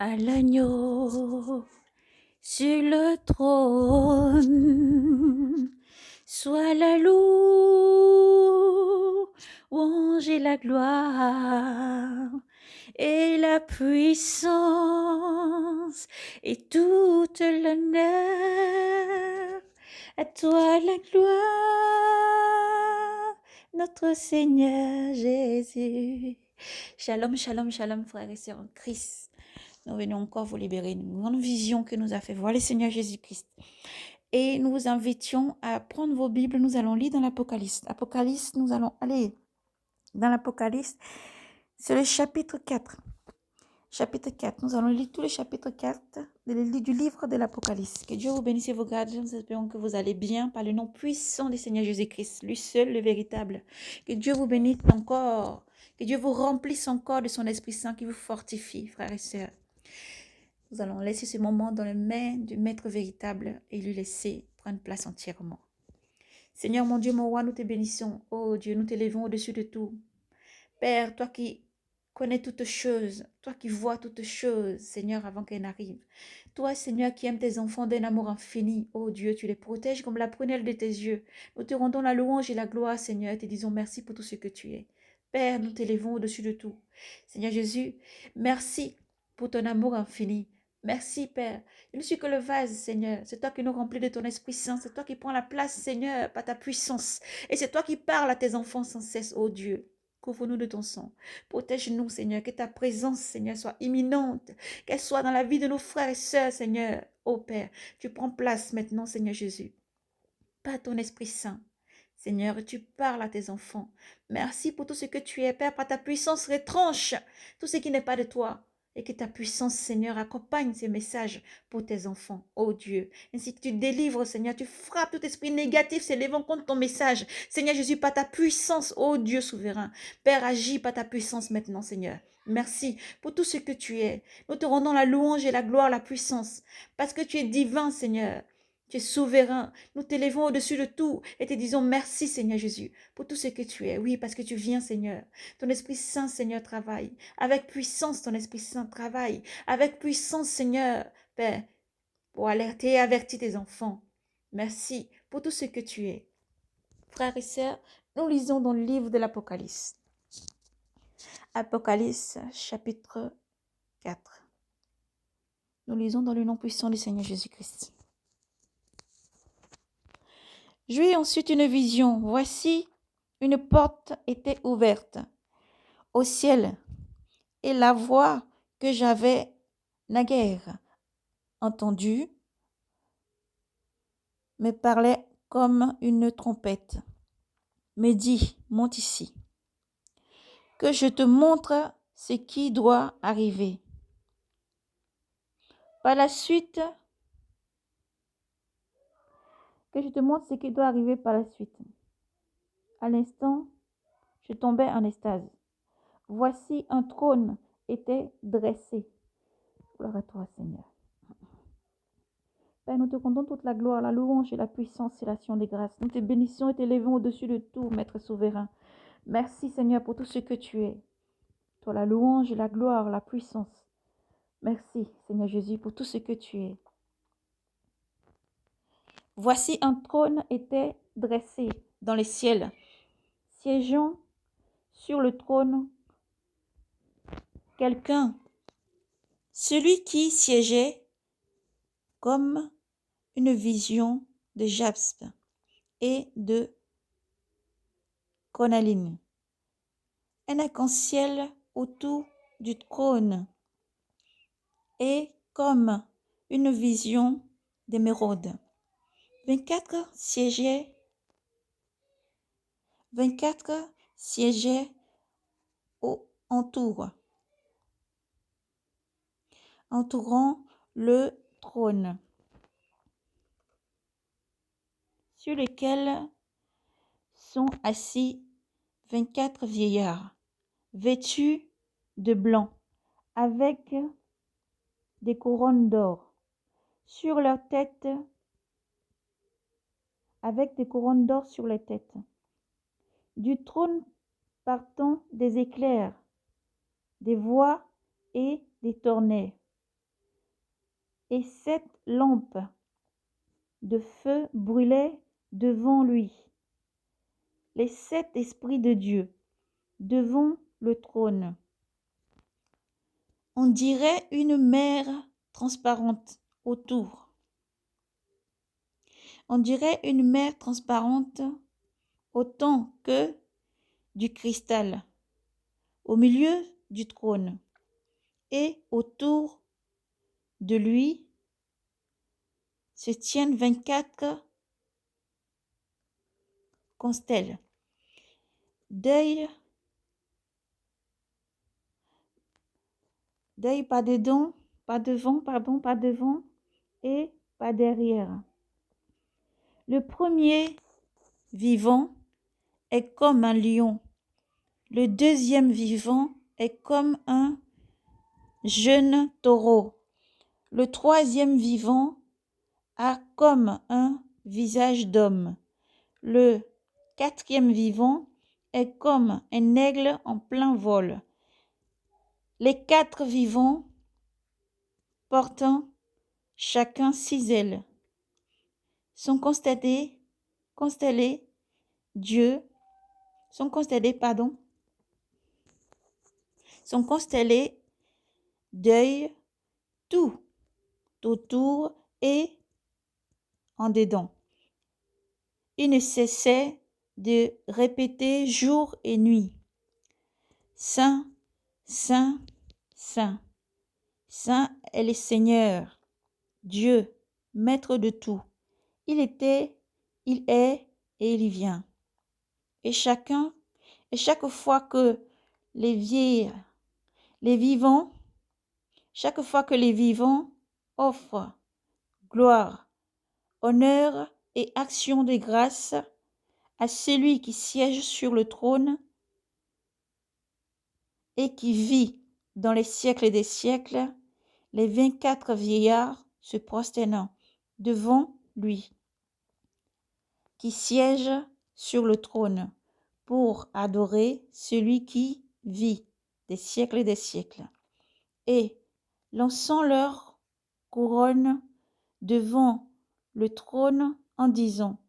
à l'agneau sur le trône. Sois la louange et la gloire et la puissance et toute l'honneur. À toi la gloire, notre Seigneur Jésus. Shalom, shalom, shalom, frères et sœurs en Christ. Nous venons encore vous libérer d'une grande vision que nous a fait voir le Seigneur Jésus-Christ. Et nous vous invitions à prendre vos Bibles. Nous allons lire dans l'Apocalypse. Apocalypse, nous allons aller dans l'Apocalypse. C'est le chapitre 4. Chapitre 4. Nous allons lire tout le chapitre 4 du livre de l'Apocalypse. Que Dieu vous bénisse et vous garde. Nous espérons que vous allez bien par le nom puissant du Seigneur Jésus-Christ, lui seul, le véritable. Que Dieu vous bénisse encore. Que Dieu vous remplisse encore de son Esprit Saint qui vous fortifie, frères et sœurs. Nous allons laisser ce moment dans les mains du Maître véritable et lui laisser prendre place entièrement. Seigneur, mon Dieu, mon roi, nous te bénissons. Oh Dieu, nous t'élevons au-dessus de tout. Père, toi qui connais toutes choses, toi qui vois toutes choses, Seigneur, avant qu'elles n'arrivent. Toi, Seigneur, qui aimes tes enfants d'un amour infini. Oh Dieu, tu les protèges comme la prunelle de tes yeux. Nous te rendons la louange et la gloire, Seigneur, et te disons merci pour tout ce que tu es. Père, nous t'élevons au-dessus de tout. Seigneur Jésus, merci pour ton amour infini. Merci, Père. Je ne suis que le vase, Seigneur. C'est toi qui nous remplis de ton Esprit Saint. C'est toi qui prends la place, Seigneur, par ta puissance. Et c'est toi qui parles à tes enfants sans cesse, oh Dieu. Couvre-nous de ton sang. Protège-nous, Seigneur. Que ta présence, Seigneur, soit imminente. Qu'elle soit dans la vie de nos frères et sœurs, Seigneur. Oh Père, tu prends place maintenant, Seigneur Jésus. Par ton Esprit Saint. Seigneur, tu parles à tes enfants. Merci pour tout ce que tu es, Père, par ta puissance retranche tout ce qui n'est pas de toi. Et que ta puissance, Seigneur, accompagne ces messages pour tes enfants, oh Dieu. Ainsi que tu délivres, Seigneur, tu frappes tout esprit négatif s'élevant contre ton message. Seigneur Jésus, par ta puissance, oh Dieu souverain. Père, agis par ta puissance maintenant, Seigneur. Merci pour tout ce que tu es. Nous te rendons la louange et la gloire, la puissance, parce que tu es divin, Seigneur. Tu es souverain. Nous t'élevons au-dessus de tout et te disons merci, Seigneur Jésus, pour tout ce que tu es. Oui, parce que tu viens, Seigneur. Ton Esprit Saint, Seigneur, travaille. Avec puissance, ton Esprit Saint travaille. Avec puissance, Seigneur, Père, pour alerter et avertir tes enfants. Merci pour tout ce que tu es. Frères et sœurs, nous lisons dans le livre de l'Apocalypse. Apocalypse, chapitre 4. Nous lisons dans le nom puissant du Seigneur Jésus-Christ. J'eus ensuite une vision. Voici, une porte était ouverte au ciel, et la voix que j'avais naguère entendue me parlait comme une trompette, me dit, monte ici, que je te montre ce qui doit arriver. Par la suite, que je te montre ce qui doit arriver par la suite. À l'instant, je tombais en extase. Voici un trône était dressé. Gloire à toi, Seigneur. Père, nous te rendons toute la gloire, la louange et la puissance et l'action des grâces. Nous te bénissons et t'élevons au-dessus de tout, Maître souverain. Merci, Seigneur, pour tout ce que tu es. Toi, la louange et la gloire, la puissance. Merci, Seigneur Jésus, pour tout ce que tu es. Voici un trône était dressé dans les ciels, siégeant sur le trône quelqu'un, celui qui siégeait comme une vision de jaspe et de cornaline. Un arc-en-ciel autour du trône et comme une vision d'émeraude. 24 siégeaient entourant le trône, sur lequel sont assis 24 vieillards, vêtus de blanc, avec des couronnes d'or sur leur tête, avec des couronnes d'or sur les têtes. Du trône partant des éclairs, des voix et des tonnerres. et 7 lampes de feu brûlaient devant lui. Les 7 esprits de Dieu devant le trône. On dirait une mer transparente autour. On dirait une mer transparente autant que du cristal au milieu du trône et autour de lui se tiennent 24 constelles. Deuil pas dedans, pas devant et pas derrière. Le premier vivant est comme un lion. Le deuxième vivant est comme un jeune taureau. Le troisième vivant a comme un visage d'homme. Le quatrième vivant est comme un aigle en plein vol. Les 4 vivants portant chacun 6 ailes sont constellés d'œil tout autour et en dedans. Il ne cessait de répéter jour et nuit: Saint, Saint, Saint, Saint est le Seigneur, Dieu, Maître de tout. Il était, il est et il vient. Et chaque fois que les vivants offrent gloire, honneur et action de grâce à celui qui siège sur le trône et qui vit dans les siècles des siècles, les 24 vieillards se prosternent devant lui, qui siège sur le trône, pour adorer celui qui vit des siècles, et lançant leur couronne devant le trône en disant: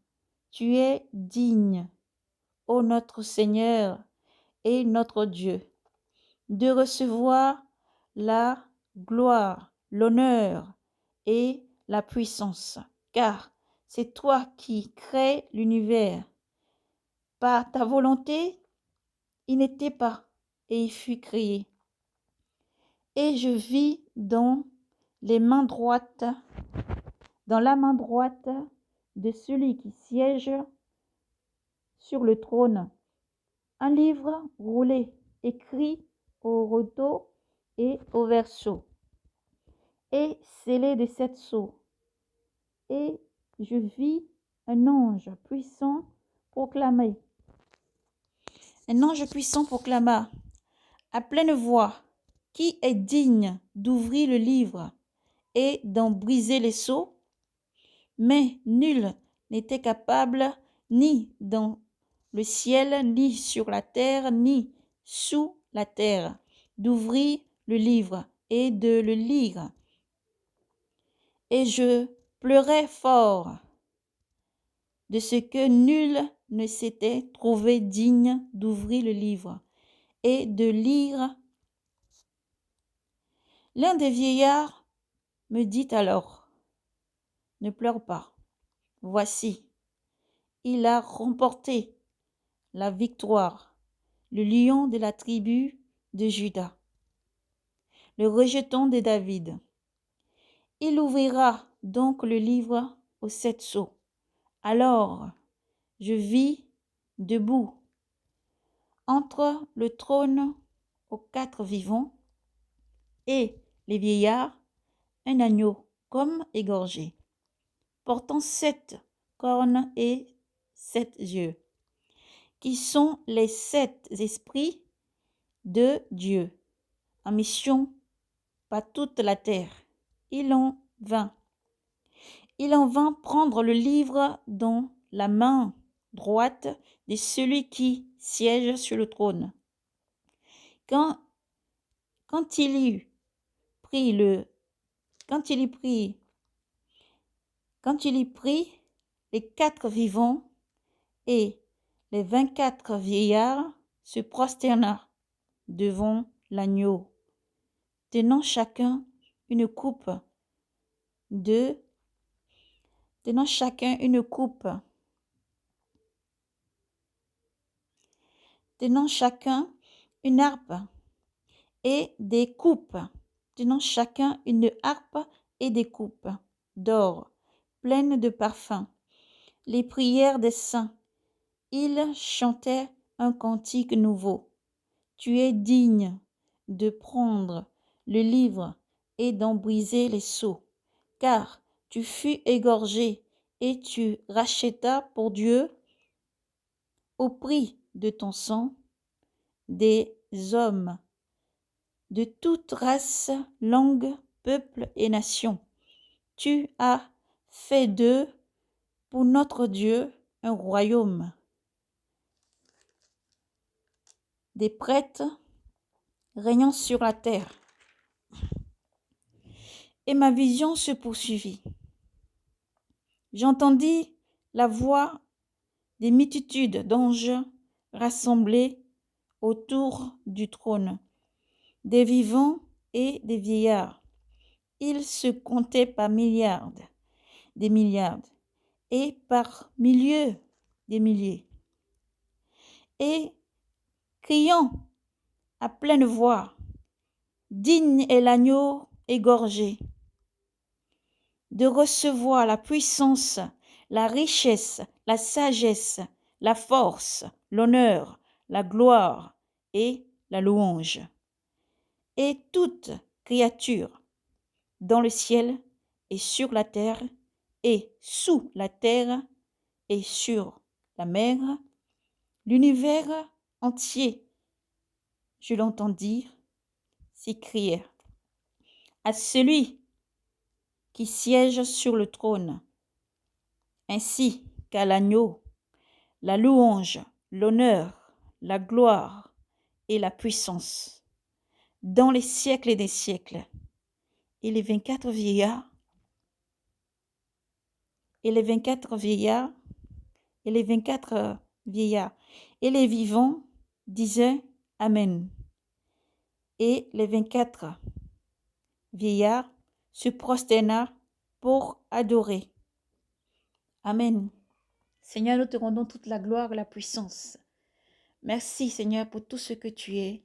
Tu es digne, ô notre Seigneur et notre Dieu, de recevoir la gloire, l'honneur et la puissance, car c'est toi qui crées l'univers. Par ta volonté, il n'était pas et il fut créé. Et je vis dans la main droite de celui qui siège sur le trône un livre roulé, écrit au râteau et au verso, et scellé de 7 sceaux. Et je vis un ange puissant proclamer à pleine voix: Qui est digne d'ouvrir le livre et d'en briser les sceaux? Mais nul n'était capable, ni dans le ciel, ni sur la terre, ni sous la terre, d'ouvrir le livre et de le lire. Et je pleurais fort de ce que nul ne s'était trouvé digne d'ouvrir le livre et de lire. L'un des vieillards me dit alors: Ne pleure pas, voici, il a remporté la victoire, le lion de la tribu de Juda, le rejeton de David. Il ouvrira donc le livre aux 7 sceaux. Alors je vis debout entre le trône aux 4 vivants et les vieillards un agneau comme égorgé, portant 7 cornes et 7 yeux, qui sont les 7 esprits de Dieu, en mission par toute la terre. Il en vint prendre le livre dans la main droite de celui qui siège sur le trône. Quand il eut pris le quand il y prit, les 4 vivants et les 24 vieillards se prosternèrent devant l'agneau, tenant chacun une coupe tenant chacun une coupe, tenant chacun une harpe et des coupes, tenant chacun une harpe et des coupes d'or, pleines de parfums, les prières des saints. Ils chantaient un cantique nouveau. Tu es digne de prendre le livre et d'en briser les sceaux, car tu fus égorgé et tu rachèteras pour Dieu au prix de ton sang des hommes de toute race, langue, peuple et nation. Tu as fait d'eux, pour notre Dieu, un royaume, des prêtres régnant sur la terre. Et ma vision se poursuivit. J'entendis la voix des multitudes d'anges rassemblés autour du trône, des vivants et des vieillards. Ils se comptaient par milliards, des milliards, et par milliers des milliers. Et criant à pleine voix, digne est l'agneau égorgé de recevoir la puissance, la richesse, la sagesse, la force, l'honneur, la gloire et la louange. Et toute créature dans le ciel et sur la terre et sous la terre et sur la mer, l'univers entier, je l'entends dire, s'écrier à celui qui siège sur le trône, ainsi qu'à l'agneau, la louange, l'honneur, la gloire et la puissance, dans les siècles des siècles. Et les 24 vieillards, et les 24 vieillards, et les 24 vieillards, et les vivants disaient Amen. Et les 24 vieillards se prosternèrent pour adorer. Amen. Seigneur, nous te rendons toute la gloire et la puissance. Merci, Seigneur, pour tout ce que tu es.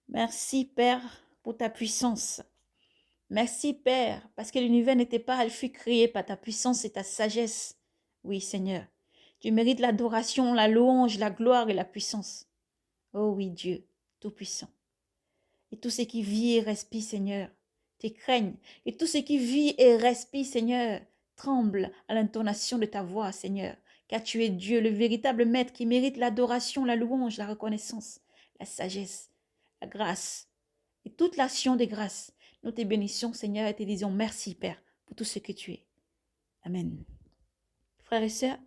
Merci, Père, pour ta puissance. Merci, Père, parce que l'univers n'était pas, elle fut créée par ta puissance et ta sagesse. Oui, Seigneur, tu mérites l'adoration, la louange, la gloire et la puissance. Oh oui, Dieu, Tout-Puissant. Et tout ce qui vit et respire, Seigneur, te craignent. Et tout ce qui vit et respire, Seigneur, tremble à l'intonation de ta voix, Seigneur. Car tu es Dieu, le véritable Maître qui mérite l'adoration, la louange, la reconnaissance, la sagesse, la grâce et toute l'action de grâce. Nous te bénissons, Seigneur, et te disons merci, Père, pour tout ce que tu es. Amen. Frères et sœurs,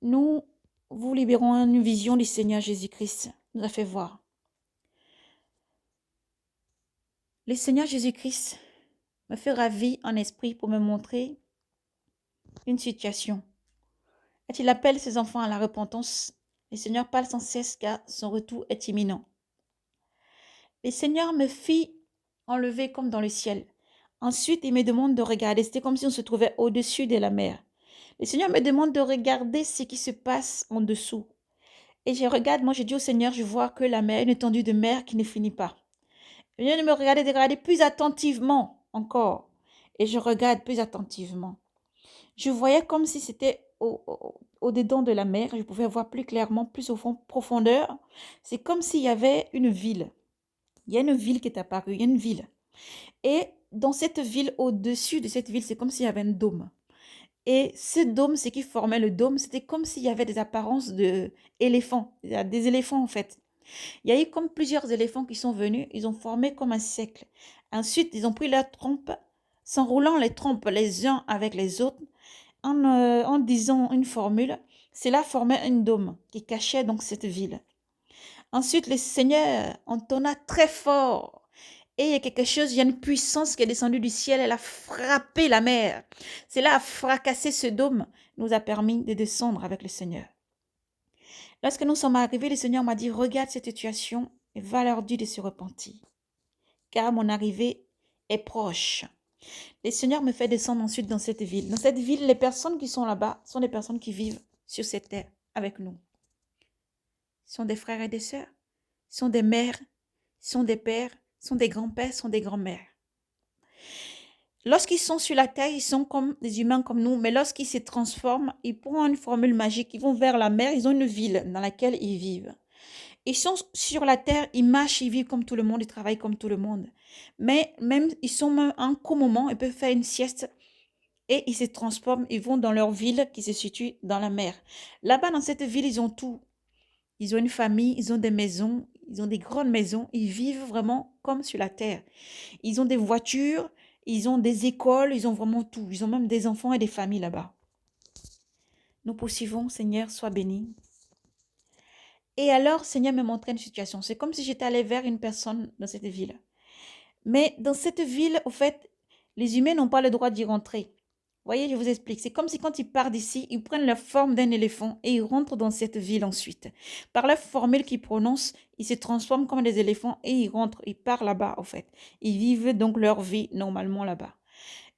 nous vous libérons une vision du Seigneur Jésus-Christ. Nous a fait voir. Le Seigneur Jésus-Christ me fait ravir en esprit pour me montrer une situation. Et il appelle ses enfants à la repentance. Le Seigneur parle sans cesse car son retour est imminent. Le Seigneur me fit enlever comme dans le ciel. Ensuite, il me demande de regarder. C'était comme si on se trouvait au-dessus de la mer. Le Seigneur me demande de regarder ce qui se passe en dessous. Et je regarde, moi je dis au Seigneur, je vois que la mer, une étendue de mer qui ne finit pas. Il vient de me regarder plus attentivement encore. Et je regarde plus attentivement. Je voyais comme si c'était au-dedans de la mer. Je pouvais voir plus clairement, plus au fond, profondeur. C'est comme s'il y avait une ville. Il y a une ville qui est apparue. Il y a une ville. Et dans cette ville, au-dessus de cette ville, c'est comme s'il y avait un dôme. Et ce dôme, ce qui formait le dôme, c'était comme s'il y avait des apparences d'éléphants. Des éléphants, en fait. Il y a eu comme plusieurs éléphants qui sont venus. Ils ont formé comme un cercle. Ensuite, ils ont pris leurs trompes, s'enroulant les trompes les uns avec les autres, en disant une formule. Cela formait un dôme qui cachait donc cette ville. Ensuite, le Seigneur entonna très fort Et il y a quelque chose, il y a une puissance qui est descendue du ciel, elle a frappé la mer. Cela a fracassé ce dôme, nous a permis de descendre avec le Seigneur. Lorsque nous sommes arrivés, le Seigneur m'a dit, regarde cette situation et va leur dire de se repentir, car mon arrivée est proche. Le Seigneur me fait descendre ensuite dans cette ville. Dans cette ville, les personnes qui sont là-bas sont des personnes qui vivent sur cette terre avec nous. Ce sont des frères et des sœurs, ce sont des mères, ce sont des pères, ce sont des grands-pères, ce sont des grands-mères. Lorsqu'ils sont sur la terre, ils sont comme des humains comme nous, mais lorsqu'ils se transforment, ils prennent une formule magique, ils vont vers la mer, ils ont une ville dans laquelle ils vivent. Ils sont sur la terre, ils marchent, ils vivent comme tout le monde, ils travaillent comme tout le monde. Mais même, ils sont même en court moment, ils peuvent faire une sieste et ils se transforment, ils vont dans leur ville qui se situe dans la mer. Là-bas, dans cette ville, ils ont tout. Ils ont une famille, ils ont des maisons, ils ont des grandes maisons, ils vivent vraiment comme sur la terre. Ils ont des voitures, ils ont des écoles, ils ont vraiment tout. Ils ont même des enfants et des familles là-bas. Nous poursuivons, Seigneur, sois béni. Et alors, Seigneur me montrait une situation. C'est comme si j'étais allée vers une personne dans cette ville. Mais dans cette ville, au fait, les humains n'ont pas le droit d'y rentrer. Voyez, je vous explique. C'est comme si quand ils partent d'ici, ils prennent la forme d'un éléphant et ils rentrent dans cette ville ensuite. Par la formule qu'ils prononcent, ils se transforment comme des éléphants et ils rentrent, ils partent là-bas, au fait. Ils vivent donc leur vie normalement là-bas.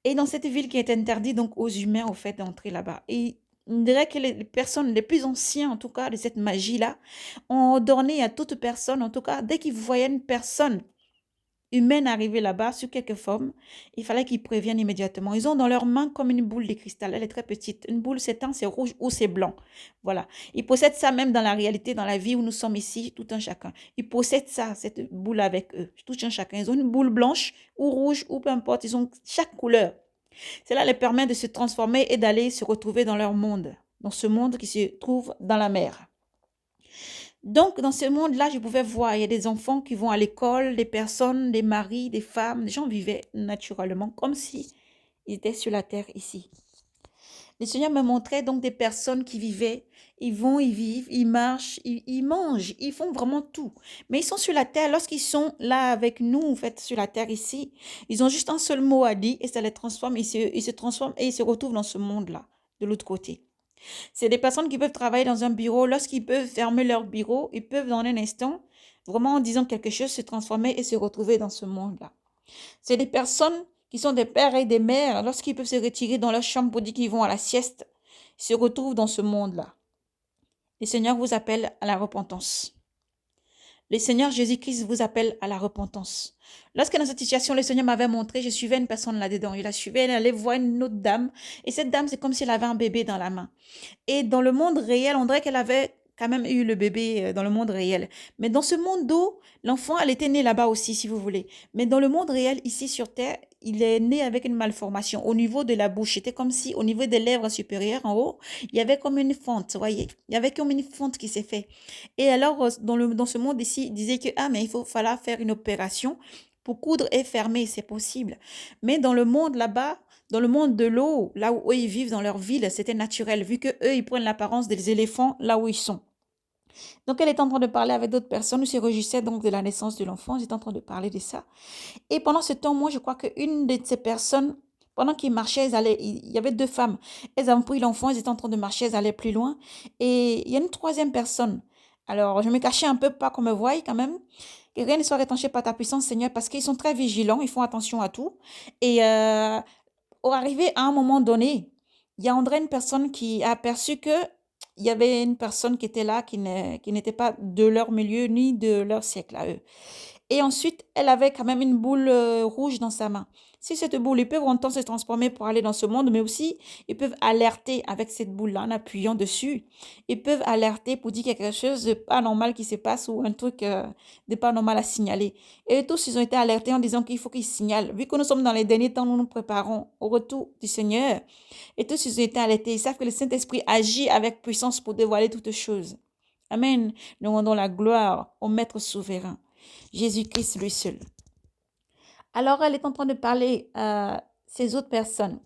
Et dans cette ville qui est interdite donc aux humains, au fait, d'entrer là-bas. Et on dirait que les personnes les plus anciennes, en tout cas, de cette magie-là, ont ordonné à toute personne, en tout cas, dès qu'ils voyaient une personne humaine arriver là-bas sous quelque forme, il fallait qu'ils préviennent immédiatement. Ils ont dans leurs mains comme une boule de cristal. Elle est très petite. Une boule, c'est un, c'est rouge ou c'est blanc. Voilà. Ils possèdent ça même dans la réalité, dans la vie où nous sommes ici, tout un chacun. Ils possèdent ça, cette boule avec eux, tout un chacun. Ils ont une boule blanche ou rouge ou peu importe. Ils ont chaque couleur. Cela leur permet de se transformer et d'aller se retrouver dans leur monde, dans ce monde qui se trouve dans la mer. Donc, dans ce monde-là, je pouvais voir, il y a des enfants qui vont à l'école, des personnes, des maris, des femmes, des gens vivaient naturellement comme si ils étaient sur la terre ici. Le Seigneur me montrait donc des personnes qui vivaient, ils vont, ils vivent, ils marchent, ils mangent, ils font vraiment tout. Mais ils sont sur la terre, lorsqu'ils sont là avec nous, en fait, sur la terre ici, ils ont juste un seul mot à dire et ça les transforme, ils se transforment et ils se retrouvent dans ce monde-là, de l'autre côté. C'est des personnes qui peuvent travailler dans un bureau. Lorsqu'ils peuvent fermer leur bureau, ils peuvent dans un instant, vraiment en disant quelque chose, se transformer et se retrouver dans ce monde-là. C'est des personnes qui sont des pères et des mères. Lorsqu'ils peuvent se retirer dans leur chambre pour dire qu'ils vont à la sieste, ils se retrouvent dans ce monde-là. Le Seigneur vous appelle à la repentance. Le Seigneur Jésus-Christ vous appelle à la repentance. Lorsque dans cette situation, le Seigneur m'avait montré, je suivais une personne là-dedans. Je la suivais, elle allait voir une autre dame. Et cette dame, c'est comme si elle avait un bébé dans la main. Et dans le monde réel, on dirait qu'elle avait quand même eu le bébé dans le monde réel. Mais dans ce monde d'eau, l'enfant, elle était née là-bas aussi, si vous voulez. Mais dans le monde réel, ici sur Terre, il est né avec une malformation au niveau de la bouche. C'était comme si au niveau des lèvres supérieures, en haut, il y avait comme une fente, vous voyez. Il y avait comme une fente qui s'est fait. Et alors, dans ce monde ici, il disait que, ah, mais il fallait faire une opération pour coudre et fermer, c'est possible. Mais dans le monde là-bas, dans le monde de l'eau, là où eux, ils vivent dans leur ville, c'était naturel, vu que eux, ils prennent l'apparence des éléphants là où ils sont. Donc, elle est en train de parler avec d'autres personnes, ils se réjouissaient donc de la naissance de l'enfant, ils étaient en train de parler de ça. Et pendant ce temps, moi, je crois qu'une de ces personnes, pendant qu'ils marchaient, il y avait deux femmes, elles avaient pris l'enfant, elles étaient en train de marcher, elles allaient plus loin. Et il y a une troisième personne. Alors, je me cachais un peu, pas qu'on me voie quand même. Que rien ne soit retranché par ta puissance, Seigneur, parce qu'ils sont très vigilants, ils font attention à tout. Et au arrivé à un moment donné, il y a André, une personne qui a aperçu que il y avait une personne qui était là qui n'était pas de leur milieu ni de leur siècle à eux. Et ensuite, elle avait quand même une boule rouge dans sa main. Si cette boule, ils peuvent en temps se transformer pour aller dans ce monde, mais aussi, ils peuvent alerter avec cette boule-là en appuyant dessus. Ils peuvent alerter pour dire quelque chose de pas normal qui se passe ou un truc de pas normal à signaler. Et tous, ils ont été alertés en disant qu'il faut qu'ils signalent. Vu que nous sommes dans les derniers temps, nous nous préparons au retour du Seigneur. Et tous, ils ont été alertés. Ils savent que le Saint-Esprit agit avec puissance pour dévoiler toutes choses. Amen. Nous rendons la gloire au Maître souverain. Jésus-Christ lui seul. Alors, elle est en train de parler à ces autres personnes.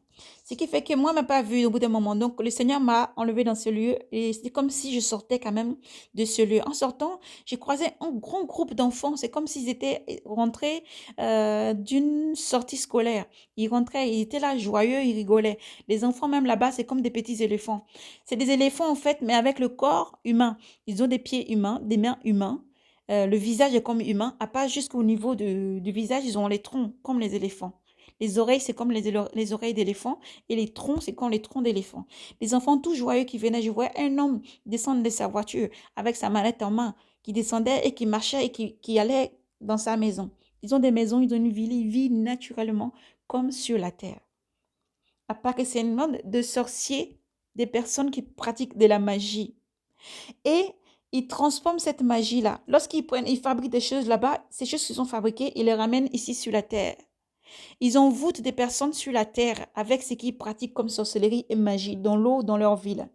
Ce qui fait que moi, je ne m'a pas vu au bout d'un moment. Donc, le Seigneur m'a enlevé dans ce lieu et c'est comme si je sortais quand même de ce lieu. En sortant, j'ai croisé un grand groupe d'enfants. C'est comme s'ils étaient rentrés d'une sortie scolaire. Ils rentraient, ils étaient là joyeux, ils rigolaient. Les enfants, même là-bas, c'est comme des petits éléphants. C'est des éléphants, en fait, mais avec le corps humain. Ils ont des pieds humains, des mains humaines. Le visage est comme humain, à part jusqu'au niveau du visage, ils ont les troncs comme les éléphants. Les oreilles, c'est comme les oreilles d'éléphant et les troncs, c'est comme les troncs d'éléphant. Les enfants tout joyeux qui venaient, je voyais un homme descendre de sa voiture avec sa mallette en main, qui descendait et qui marchait et qui allait dans sa maison. Ils ont des maisons, ils ont une ville, ils vivent naturellement comme sur la terre. À part que c'est une monde de sorciers, des personnes qui pratiquent de la magie. Et ils transforment cette magie-là. Lorsqu'ils prennent, ils fabriquent des choses là-bas, ces choses qu'ils ont fabriquées, ils les ramènent ici sur la terre. Ils envoûtent des personnes sur la terre avec ce qu'ils pratiquent comme sorcellerie et magie dans l'eau, dans leur ville.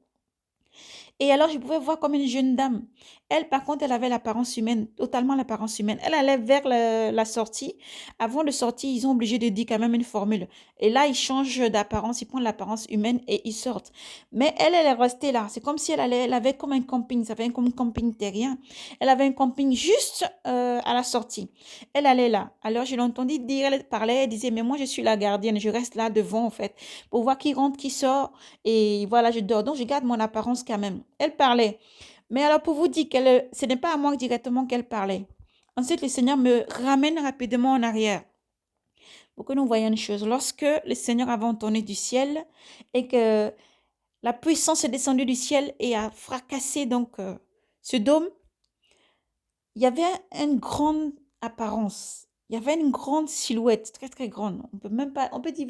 Et alors, je pouvais voir comme une jeune dame. Elle, par contre, elle avait l'apparence humaine, totalement l'apparence humaine. Elle allait vers la sortie. Avant de sortir, ils ont obligé de dire quand même une formule. Et là, ils changent d'apparence, ils prennent l'apparence humaine et ils sortent. Mais elle est restée là. C'est comme si elle avait comme un camping. Ça fait comme un camping terrien. Elle avait un camping juste à la sortie. Elle allait là. Alors, je l'ai entendu dire, elle parlait, elle disait, mais moi, je suis la gardienne. Je reste là devant, en fait, pour voir qui rentre, qui sort. Et voilà, je dors. Donc, je garde mon apparence quand même. Elle parlait. Mais alors, pour vous dire ce n'est pas à moi directement qu'elle parlait. Ensuite, le Seigneur me ramène rapidement en arrière pour que nous voyions une chose. Lorsque le Seigneur avait entonné du ciel et que la puissance est descendue du ciel et a fracassé donc ce dôme, il y avait une grande apparence. Il y avait une grande silhouette, très très grande. On peut même pas, on peut dire,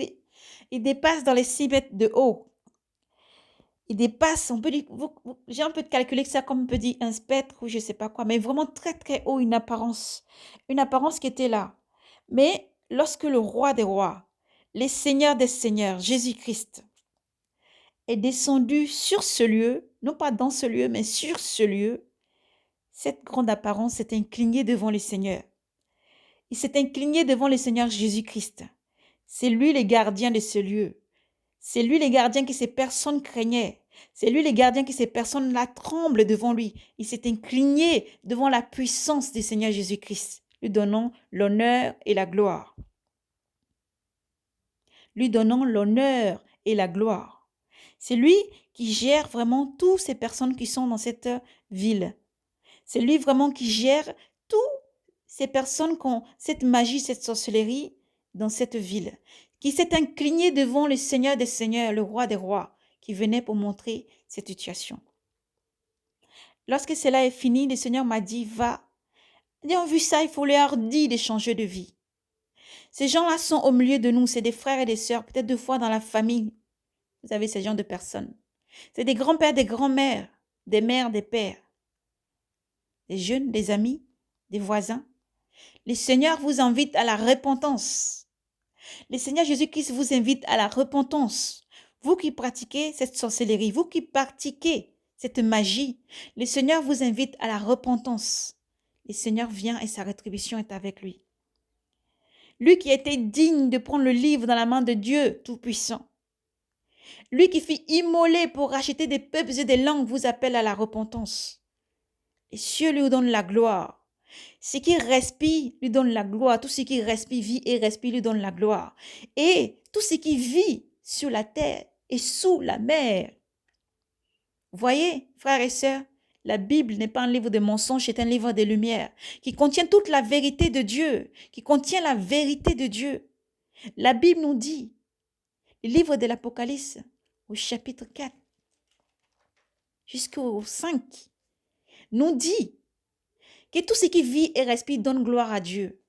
il dépasse dans les 6 mètres de haut. Il dépasse, on peut dire, j'ai un peu calculé que ça comme on peut dire un spectre ou je sais pas quoi, mais vraiment très très haut, une apparence qui était là. Mais lorsque le roi des rois, les seigneurs des seigneurs, Jésus-Christ, est descendu sur ce lieu, non pas dans ce lieu, mais sur ce lieu, cette grande apparence s'est inclinée devant le Seigneur. Il s'est incliné devant le Seigneur Jésus-Christ. C'est lui le gardien de ce lieu. C'est lui le gardien que ces personnes craignaient. C'est lui le gardien que ces personnes-là tremblent devant lui. Il s'est incliné devant la puissance du Seigneur Jésus-Christ, lui donnant l'honneur et la gloire. Lui donnant l'honneur et la gloire. C'est lui qui gère vraiment toutes ces personnes qui sont dans cette ville. C'est lui vraiment qui gère toutes ces personnes qui ont cette magie, cette sorcellerie dans cette ville, qui s'est incliné devant le Seigneur des Seigneurs, le Roi des Rois, qui venait pour montrer cette situation. Lorsque cela est fini, le Seigneur m'a dit, va. Ayant vu ça, il faut leur dire de changer de vie. Ces gens-là sont au milieu de nous, c'est des frères et des sœurs, peut-être 2 fois dans la famille. Vous avez ces genres de personnes. C'est des grands-pères, des grands-mères, des mères, des pères, des jeunes, des amis, des voisins. Le Seigneur vous invite à la repentance. Le Seigneur Jésus-Christ vous invite à la repentance. Vous qui pratiquez cette sorcellerie, vous qui pratiquez cette magie, le Seigneur vous invite à la repentance. Le Seigneur vient et sa rétribution est avec lui. Lui qui était digne de prendre le livre dans la main de Dieu Tout-Puissant. Lui qui fut immolé pour racheter des peuples et des langues vous appelle à la repentance. Les cieux lui donnent la gloire. Ce qui respire lui donne la gloire. Tout ce qui respire, vit et respire lui donne la gloire. Et tout ce qui vit sur la terre et sous la mer. Voyez, frères et sœurs, la Bible n'est pas un livre de mensonges, c'est un livre de lumière qui contient toute la vérité de Dieu, qui contient la vérité de Dieu. La Bible nous dit, le livre de l'Apocalypse, au chapitre 4 jusqu'au 5, nous dit que tout ce qui vit et respire donne gloire à Dieu.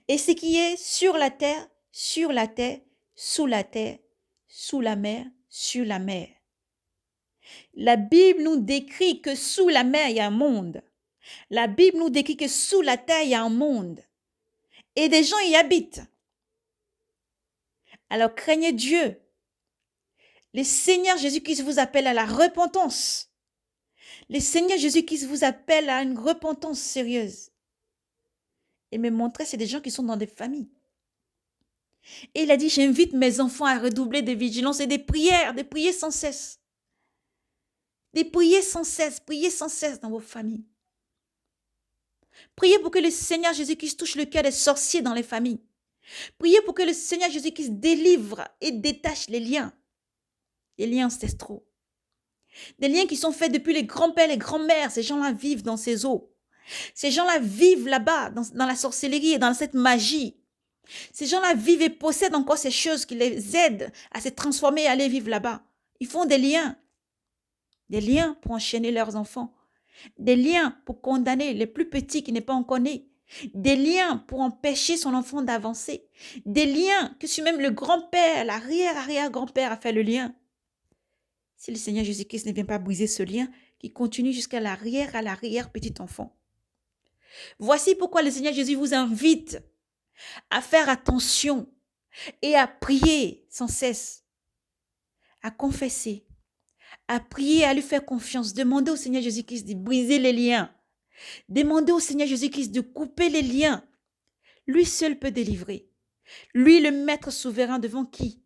Et ce qui est sur la terre, sous la terre, sous la mer, sur la mer. La Bible nous décrit que sous la mer, il y a un monde. La Bible nous décrit que sous la terre, il y a un monde. Et des gens y habitent. Alors craignez Dieu. Le Seigneur Jésus-Christ vous appelle à la repentance. Le Seigneur Jésus-Christ vous appelle à une repentance sérieuse. Et me montrer, c'est des gens qui sont dans des familles. Et il a dit, j'invite mes enfants à redoubler de vigilance et de prier sans cesse. Priez sans cesse dans vos familles. Priez pour que le Seigneur Jésus-Christ touche le cœur des sorciers dans les familles. Priez pour que le Seigneur Jésus-Christ délivre et détache les liens ancestraux. Des liens qui sont faits depuis les grands-pères, les grands-mères. Ces gens-là vivent dans ces eaux. Ces gens-là vivent là-bas, dans la sorcellerie et dans cette magie. Ces gens-là vivent et possèdent encore ces choses qui les aident à se transformer et à aller vivre là-bas. Ils font des liens pour enchaîner leurs enfants, des liens pour condamner les plus petits qui n'est pas encore nés, des liens pour empêcher son enfant d'avancer, des liens que si même le grand-père, l'arrière-arrière-grand-père a fait le lien. Si le Seigneur Jésus-Christ ne vient pas briser ce lien qui continue jusqu'à l'arrière-petit enfant. Voici pourquoi le Seigneur Jésus vous invite à faire attention et à prier sans cesse, à confesser, à prier, à lui faire confiance. Demandez au Seigneur Jésus-Christ de briser les liens. Demandez au Seigneur Jésus-Christ de couper les liens. Lui seul peut délivrer. Lui, le maître souverain devant qui?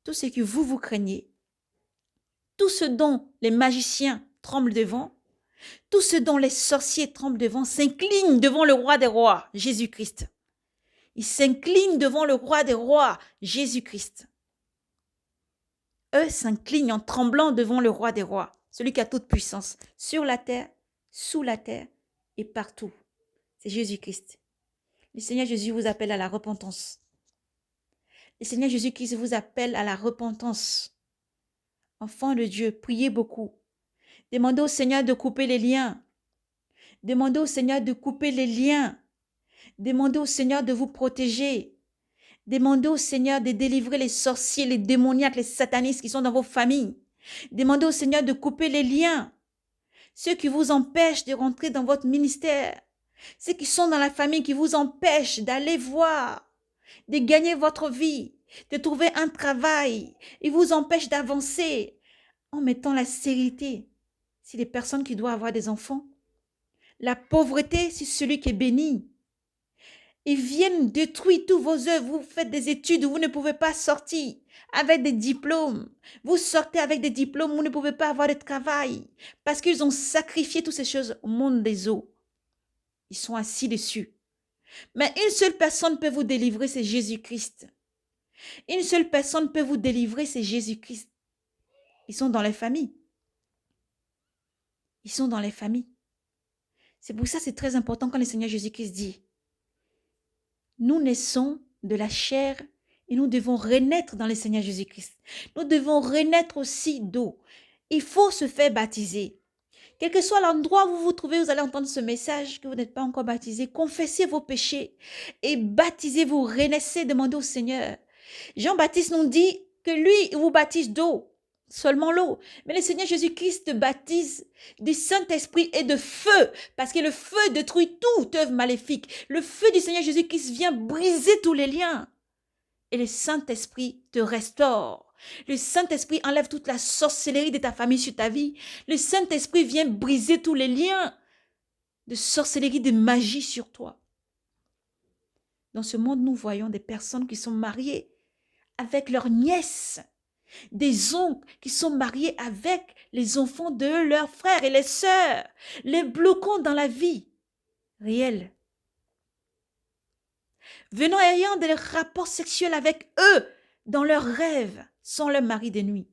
Tout ce que vous craignez, tout ce dont les magiciens tremblent devant, tout ce dont les sorciers tremblent devant, s'incline devant le roi des rois, Jésus-Christ. Ils s'inclinent devant le roi des rois, Jésus-Christ. Eux s'inclinent en tremblant devant le roi des rois, celui qui a toute puissance, sur la terre, sous la terre et partout. C'est Jésus-Christ. Le Seigneur Jésus vous appelle à la repentance. Le Seigneur Jésus-Christ vous appelle à la repentance. Enfants de Dieu, priez beaucoup. Demandez au Seigneur de couper les liens. Demandez au Seigneur de couper les liens. Demandez au Seigneur de vous protéger. Demandez au Seigneur de délivrer les sorciers, les démoniaques, les satanistes qui sont dans vos familles. Demandez au Seigneur de couper les liens. Ceux qui vous empêchent de rentrer dans votre ministère. Ceux qui sont dans la famille qui vous empêchent d'aller voir, de gagner votre vie, de trouver un travail. Ils vous empêchent d'avancer en mettant la sécurité sur les personnes qui doivent avoir des enfants. La pauvreté sur celui qui est béni. Ils viennent détruire tous vos œuvres. Vous faites des études où vous ne pouvez pas sortir avec des diplômes. Vous sortez avec des diplômes où vous ne pouvez pas avoir de travail parce qu'ils ont sacrifié toutes ces choses au monde des eaux. Ils sont assis dessus. Mais une seule personne peut vous délivrer, c'est Jésus-Christ. Une seule personne peut vous délivrer, c'est Jésus-Christ. Ils sont dans les familles. Ils sont dans les familles. C'est pour ça que c'est très important quand le Seigneur Jésus-Christ dit nous naissons de la chair et nous devons renaître dans le Seigneur Jésus-Christ. Nous devons renaître aussi d'eau. Il faut se faire baptiser. Quel que soit l'endroit où vous vous trouvez, vous allez entendre ce message que vous n'êtes pas encore baptisé. Confessez vos péchés et baptisez-vous, renaissez, demandez au Seigneur. Jean-Baptiste nous dit que lui, il vous baptise d'eau, seulement l'eau. Mais le Seigneur Jésus-Christ te baptise du Saint-Esprit et de feu, parce que le feu détruit toute œuvre maléfique. Le feu du Seigneur Jésus-Christ vient briser tous les liens. Et le Saint-Esprit te restaure. Le Saint-Esprit enlève toute la sorcellerie de ta famille sur ta vie. Le Saint-Esprit vient briser tous les liens de sorcellerie, de magie sur toi. Dans ce monde, nous voyons des personnes qui sont mariées avec leurs nièces, des oncles qui sont mariés avec les enfants de leurs frères et les sœurs, les bloquant dans la vie réelle. Venant ayant des rapports sexuels avec eux dans leurs rêves, sans leur mari de nuit.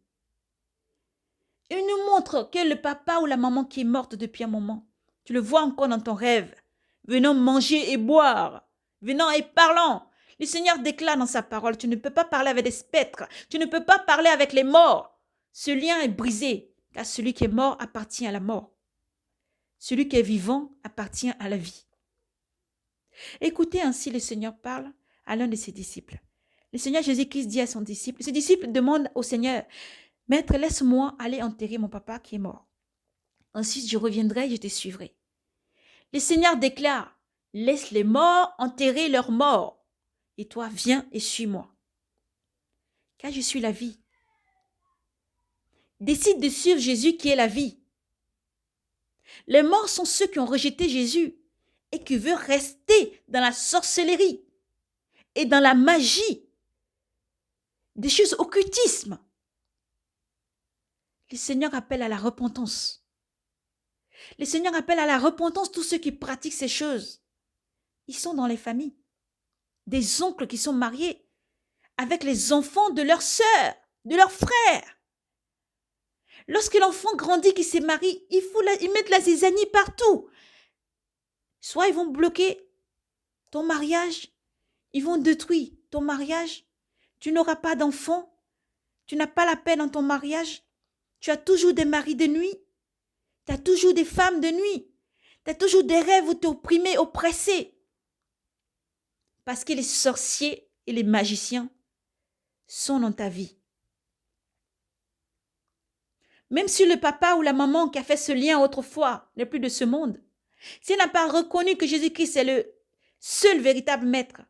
Il nous montre que le papa ou la maman qui est morte depuis un moment, tu le vois encore dans ton rêve, venant manger et boire, venant et parlant. Le Seigneur déclare dans sa parole, tu ne peux pas parler avec des spectres, tu ne peux pas parler avec les morts. Ce lien est brisé, car celui qui est mort appartient à la mort. Celui qui est vivant appartient à la vie. Écoutez ainsi, le Seigneur parle à l'un de ses disciples. Le Seigneur Jésus-Christ dit à son disciple, ce disciple demande au Seigneur, Maître, laisse-moi aller enterrer mon papa qui est mort. Ensuite, je reviendrai et je te suivrai. Le Seigneur déclare, laisse les morts enterrer leurs morts. Et toi, viens et suis-moi. Car je suis la vie. Décide de suivre Jésus qui est la vie. Les morts sont ceux qui ont rejeté Jésus et qui veulent rester dans la sorcellerie. et dans la magie, des choses occultisme. Le Seigneur appelle à la repentance. Le Seigneur appelle à la repentance tous ceux qui pratiquent ces choses. Ils sont dans les familles. Des oncles qui sont mariés avec les enfants de leurs sœurs, de leurs frères. Lorsque l'enfant grandit, qu'il se marie, ils mettent la zizanie partout. Soit ils vont bloquer ton mariage, ils vont détruire ton mariage. Tu n'auras pas d'enfant, tu n'as pas la paix dans ton mariage. Tu as toujours des maris de nuit, tu as toujours des femmes de nuit, tu as toujours des rêves où tu es opprimé, oppressé. Parce que les sorciers et les magiciens sont dans ta vie. Même si le papa ou la maman qui a fait ce lien autrefois n'est plus de ce monde, s'il n'a pas reconnu que Jésus-Christ est le seul véritable maître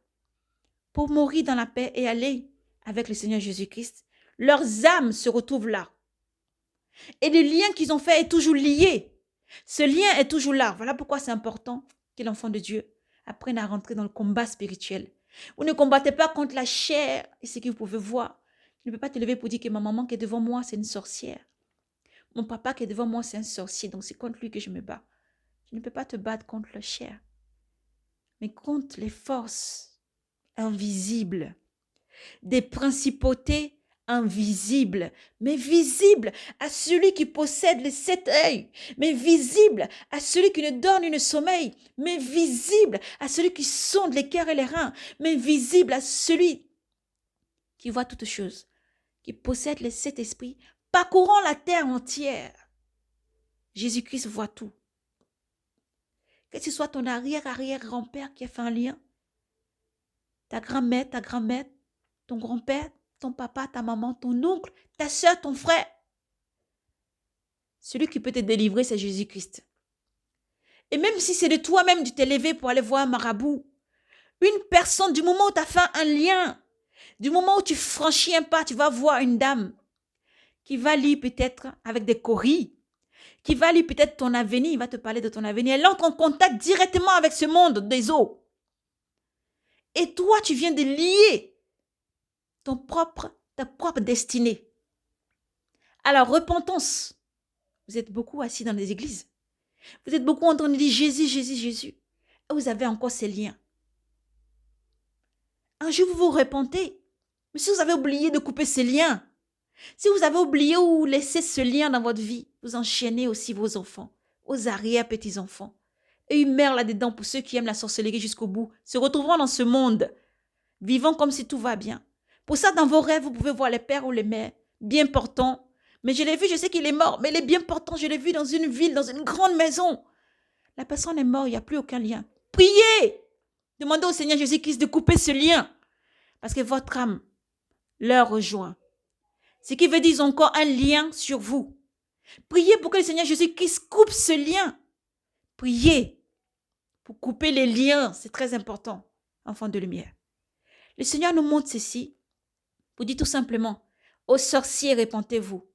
pour mourir dans la paix et aller avec le Seigneur Jésus-Christ, leurs âmes se retrouvent là. Et le lien qu'ils ont fait est toujours lié. Ce lien est toujours là. Voilà pourquoi c'est important que l'enfant de Dieu apprenne à rentrer dans le combat spirituel. Vous ne combattez pas contre la chair et ce que vous pouvez voir. Tu ne peux pas te lever pour dire que ma maman qui est devant moi, c'est une sorcière. Mon papa qui est devant moi, c'est un sorcier, donc c'est contre lui que je me bats. Tu ne peux pas te battre contre la chair, mais contre les forces invisibles, des principautés invisibles, mais visibles à celui qui possède les 7 œils, mais visibles à celui qui ne dort ni ne sommeille, mais visibles à celui qui sonde les cœurs et les reins, mais visibles à celui qui voit toutes choses, qui possède les 7 esprits, parcourant la terre entière. Jésus-Christ voit tout. Que ce soit ton arrière-arrière-grand-père qui a fait un lien, ta grand-mère, ton grand-père, ton papa, ta maman, ton oncle, ta soeur, ton frère. Celui qui peut te délivrer, c'est Jésus-Christ. Et même si c'est de toi-même tu t'es levé pour aller voir un marabout, une personne, du moment où tu as fait un lien, du moment où tu franchis un pas, tu vas voir une dame qui va lire peut-être avec des coris, qui va lire peut-être ton avenir, il va te parler de ton avenir. Elle entre en contact directement avec ce monde des eaux. Et toi, tu viens de lier ta propre destinée à la repentance. Vous êtes beaucoup assis dans les églises. Vous êtes beaucoup en train de dire Jésus, Jésus, Jésus. Et vous avez encore ces liens. Un jour, vous vous repentez. Mais si vous avez oublié de couper ces liens, si vous avez oublié ou laissé ce lien dans votre vie, vous enchaînez aussi vos enfants, vos arrière-petits-enfants. Et ils meurent là-dedans pour ceux qui aiment la sorcellerie jusqu'au bout, se retrouveront dans ce monde, vivant comme si tout va bien. Pour ça, dans vos rêves, vous pouvez voir les pères ou les mères, bien portants. Mais je l'ai vu, je sais qu'il est mort, mais il est bien portant, je l'ai vu dans une ville, dans une grande maison. La personne est morte, il n'y a plus aucun lien. Priez! Demandez au Seigneur Jésus-Christ de couper ce lien, parce que votre âme leur rejoint. Ce qui veut dire encore un lien sur vous. Priez pour que le Seigneur Jésus-Christ coupe ce lien. Priez pour couper les liens, c'est très important, enfants de lumière. Le Seigneur nous montre ceci pour dire tout simplement, aux sorciers, répentez-vous.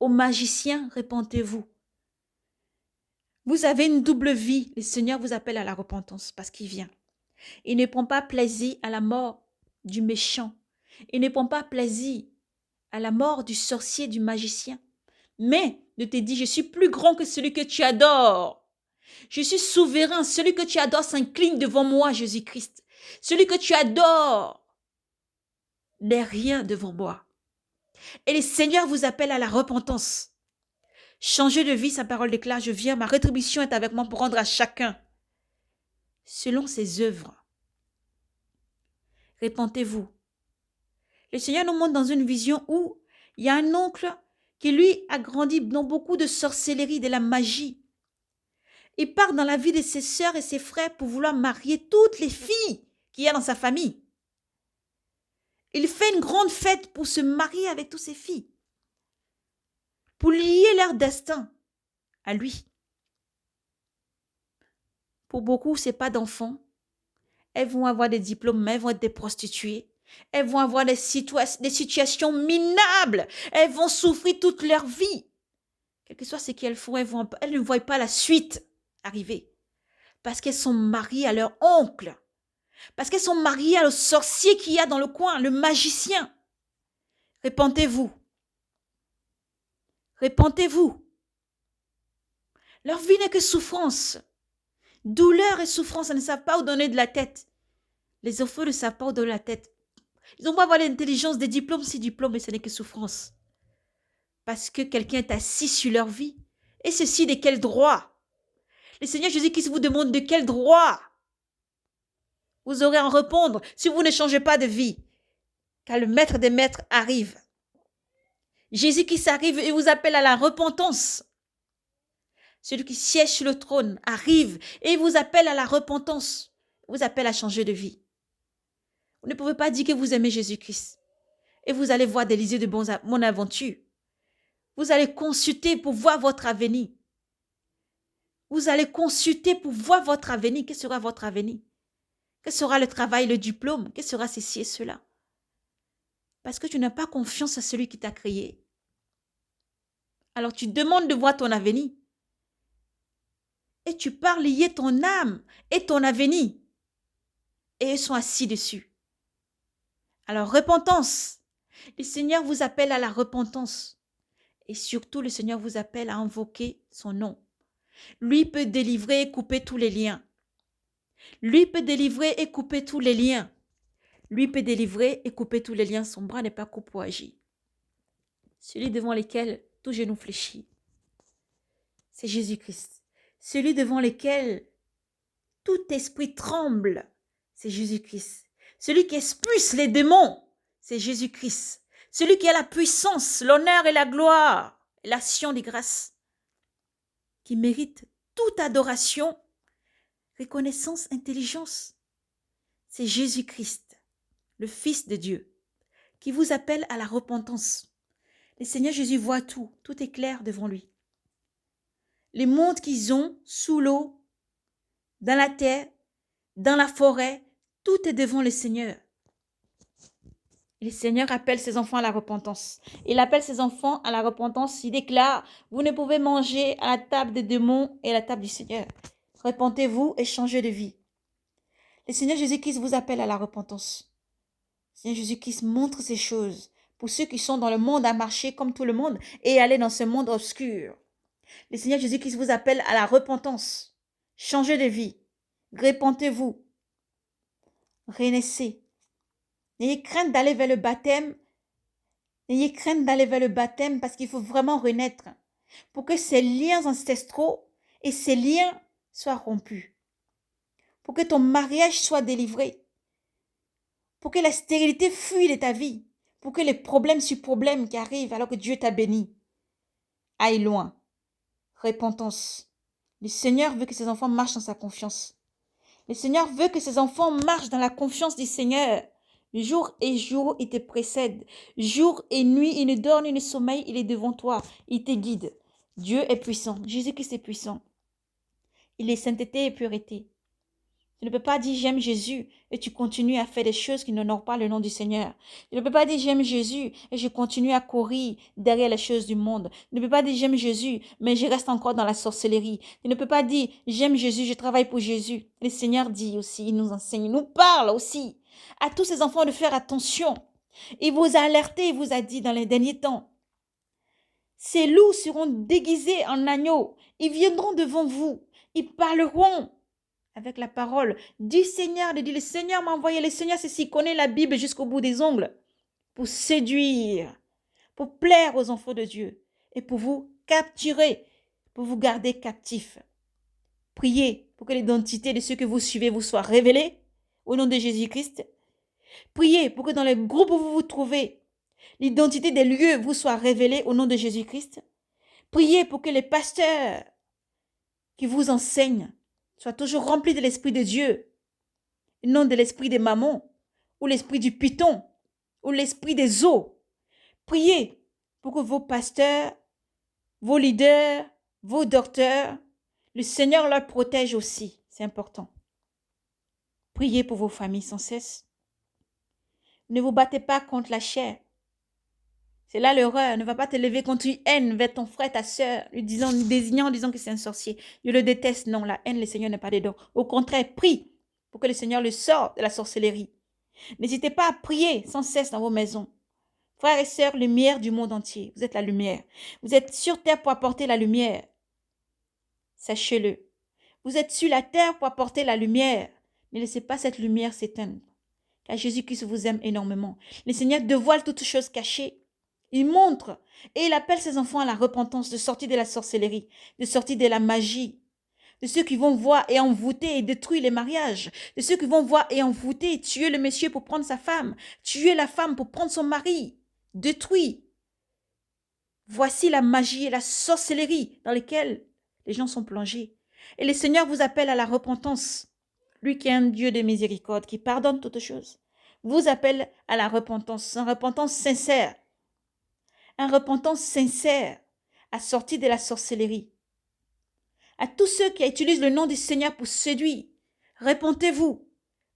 Aux magiciens, répentez-vous. Vous avez une double vie. Le Seigneur vous appelle à la repentance parce qu'il vient. Il ne prend pas plaisir à la mort du méchant. Il ne prend pas plaisir à la mort du sorcier, du magicien. Mais de te dire, je suis plus grand que celui que tu adores. Je suis souverain. Celui que tu adores s'incline devant moi, Jésus-Christ. Celui que tu adores n'est rien devant moi. Et le Seigneur vous appelle à la repentance. Changez de vie, sa parole déclare, je viens, ma rétribution est avec moi pour rendre à chacun selon ses œuvres. Répentez-vous. Le Seigneur nous montre dans une vision où il y a un oncle qui lui a grandi dans beaucoup de sorcellerie, de la magie. Il part dans la vie de ses sœurs et ses frères pour vouloir marier toutes les filles qu'il y a dans sa famille. Il fait une grande fête pour se marier avec toutes ses filles, pour lier leur destin à lui. Pour beaucoup, ce n'est pas d'enfants. Elles vont avoir des diplômes, mais elles vont être des prostituées. Elles vont avoir des situations minables. Elles vont souffrir toute leur vie. Quel que soit ce qu'elles font, elles ne voient pas la suite arriver. Parce qu'elles sont mariées à leur oncle. Parce qu'elles sont mariées au sorcier qu'il y a dans le coin, le magicien. Répentez-vous. Répentez-vous. Leur vie n'est que souffrance. Douleur et souffrance, elles ne savent pas où donner de la tête. Les enfants ne savent pas où donner la tête. Ils ont pas avoir l'intelligence des diplômes, c'est diplôme, mais ce n'est que souffrance. Parce que quelqu'un est assis sur leur vie. Et ceci, de quel droit? Le Seigneur Jésus-Christ vous demande de quel droit vous aurez à en répondre si vous ne changez pas de vie. Car le maître des maîtres arrive. Jésus-Christ arrive et vous appelle à la repentance. Celui qui siège sur le trône arrive et vous appelle à la repentance. Vous appelle à changer de vie. Vous ne pouvez pas dire que vous aimez Jésus-Christ. Et vous allez voir des lisiers de bonne aventure. Vous allez consulter pour voir votre avenir. Vous allez consulter pour voir votre avenir. Quel sera votre avenir? Quel sera le travail, le diplôme? Quel sera ceci et cela? Parce que tu n'as pas confiance à celui qui t'a créé. Alors tu demandes de voir ton avenir. Et tu pars lier ton âme et ton avenir. Et ils sont assis dessus. Alors repentance. Le Seigneur vous appelle à la repentance. Et surtout, le Seigneur vous appelle à invoquer son nom. Lui peut délivrer et couper tous les liens. Lui peut délivrer et couper tous les liens. Lui peut délivrer et couper tous les liens. Son bras n'est pas coupé pour agir. Celui devant lequel tout genou fléchit, c'est Jésus-Christ. Celui devant lequel tout esprit tremble, c'est Jésus-Christ. Celui qui expulse les démons, c'est Jésus-Christ. Celui qui a la puissance, l'honneur et la gloire, et l'action des grâces, qui mérite toute adoration, reconnaissance, intelligence, c'est Jésus-Christ, le Fils de Dieu, qui vous appelle à la repentance. Le Seigneur Jésus voit tout, tout est clair devant lui. Les mondes qu'ils ont sous l'eau, dans la terre, dans la forêt, tout est devant le Seigneur. Et le Seigneur appelle ses enfants à la repentance. Il appelle ses enfants à la repentance. Il déclare, vous ne pouvez manger à la table des démons et à la table du Seigneur. Repentez-vous et changez de vie. Le Seigneur Jésus-Christ vous appelle à la repentance. Le Seigneur Jésus-Christ montre ces choses pour ceux qui sont dans le monde à marcher comme tout le monde et aller dans ce monde obscur. Le Seigneur Jésus-Christ vous appelle à la repentance. Changez de vie. Repentez-vous. Renaissez. N'ayez crainte d'aller vers le baptême. N'ayez crainte d'aller vers le baptême parce qu'il faut vraiment renaître pour que ces liens ancestraux et ces liens soient rompus. Pour que ton mariage soit délivré. Pour que la stérilité fuit de ta vie. Pour que les problèmes sur problèmes qui arrivent alors que Dieu t'a béni aillent loin. Repentance. Le Seigneur veut que ses enfants marchent dans sa confiance. Le Seigneur veut que ses enfants marchent dans la confiance du Seigneur. Jour et jour, il te précède. Jour et nuit, il ne dort ni ne sommeille, il est devant toi. Il te guide. Dieu est puissant. Jésus-Christ est puissant. Il est sainteté et pureté. Tu ne peux pas dire j'aime Jésus et tu continues à faire des choses qui n'honorent pas le nom du Seigneur. Tu ne peux pas dire j'aime Jésus et je continue à courir derrière les choses du monde. Tu ne peux pas dire j'aime Jésus mais je reste encore dans la sorcellerie. Tu ne peux pas dire j'aime Jésus, je travaille pour Jésus. Le Seigneur dit aussi, il nous enseigne, il nous parle aussi à tous ces enfants de faire attention. Il vous a alerté, il vous a dit dans les derniers temps. Ces loups seront déguisés en agneaux. Ils viendront devant vous. Ils parleront avec la parole du Seigneur, de dire le Seigneur m'a envoyé, le Seigneur c'est s'il connaît la Bible jusqu'au bout des ongles, pour séduire, pour plaire aux enfants de Dieu et pour vous capturer, pour vous garder captifs. Priez pour que l'identité de ceux que vous suivez vous soit révélée au nom de Jésus-Christ. Priez pour que dans les groupes où vous vous trouvez, l'identité des lieux vous soit révélée au nom de Jésus-Christ. Priez pour que les pasteurs qui vous enseignent soient toujours remplis de l'Esprit de Dieu, et non de l'esprit des mammons, ou l'esprit du python, ou l'esprit des eaux. Priez pour que vos pasteurs, vos leaders, vos docteurs, le Seigneur leur protège aussi, c'est important. Priez pour vos familles sans cesse. Ne vous battez pas contre la chair. C'est là l'erreur. Ne va pas te lever contre une haine vers ton frère, ta soeur, lui désignant, en disant que c'est un sorcier. Je le déteste. Non, la haine, le Seigneur n'est pas dedans. Au contraire, prie pour que le Seigneur le sorte de la sorcellerie. N'hésitez pas à prier sans cesse dans vos maisons. Frères et sœurs, lumière du monde entier, vous êtes la lumière. Vous êtes sur terre pour apporter la lumière. Sachez-le. Vous êtes sur la terre pour apporter la lumière. Ne laissez pas cette lumière s'éteindre. Car Jésus-Christ vous aime énormément. Le Seigneur dévoile toutes choses cachées. Il montre et il appelle ses enfants à la repentance, de sortir de la sorcellerie, de sortir de la magie, de ceux qui vont voir et envoûter et détruire les mariages, de ceux qui vont voir et envoûter et tuer le monsieur pour prendre sa femme, tuer la femme pour prendre son mari, détruire. Voici la magie et la sorcellerie dans lesquelles les gens sont plongés. Et le Seigneur vous appelle à la repentance. Lui qui est un Dieu de miséricorde, qui pardonne toutes choses, vous appelle à la repentance, une repentance sincère. Une repentance sincère, à sortir de la sorcellerie. À tous ceux qui utilisent le nom du Seigneur pour séduire, repentez-vous. Vous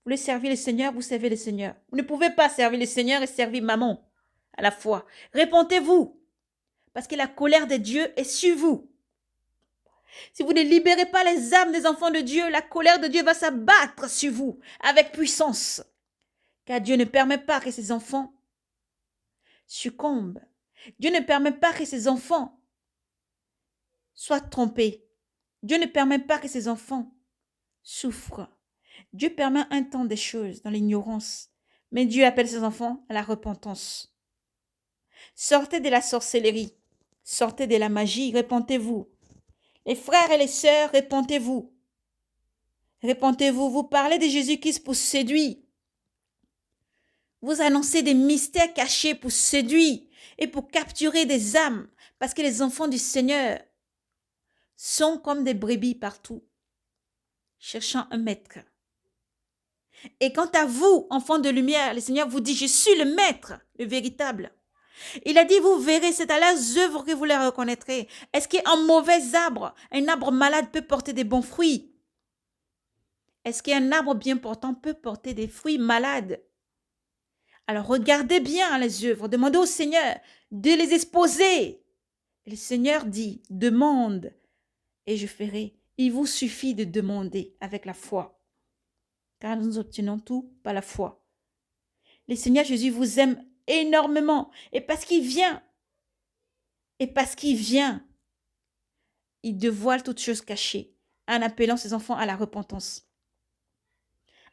voulez servir le Seigneur, vous servez le Seigneur. Vous ne pouvez pas servir le Seigneur et servir maman à la fois. Repentez-vous, parce que la colère de Dieu est sur vous. Si vous ne libérez pas les âmes des enfants de Dieu, la colère de Dieu va s'abattre sur vous avec puissance. Car Dieu ne permet pas que ses enfants succombent. Dieu ne permet pas que ses enfants soient trompés. Dieu ne permet pas que ses enfants souffrent. Dieu permet un temps des choses dans l'ignorance, mais Dieu appelle ses enfants à la repentance. Sortez de la sorcellerie, sortez de la magie, repentez-vous. Les frères et les sœurs, repentez-vous. Repentez-vous, vous parlez de Jésus-Christ pour séduire. Vous annoncez des mystères cachés pour séduire et pour capturer des âmes, parce que les enfants du Seigneur sont comme des brebis partout, cherchant un maître. Et quant à vous, enfants de lumière, le Seigneur vous dit, je suis le maître, le véritable. Il a dit, vous verrez, c'est à leurs œuvres que vous les reconnaîtrez. Est-ce qu'un mauvais arbre, un arbre malade peut porter des bons fruits? Est-ce qu'un arbre bien portant peut porter des fruits malades? Alors regardez bien les œuvres, demandez au Seigneur de les exposer. Et le Seigneur dit, demande et je ferai. Il vous suffit de demander avec la foi. Car nous obtenons tout par la foi. Le Seigneur Jésus vous aime énormément. Et parce qu'il vient, il dévoile toutes choses cachées en appelant ses enfants à la repentance.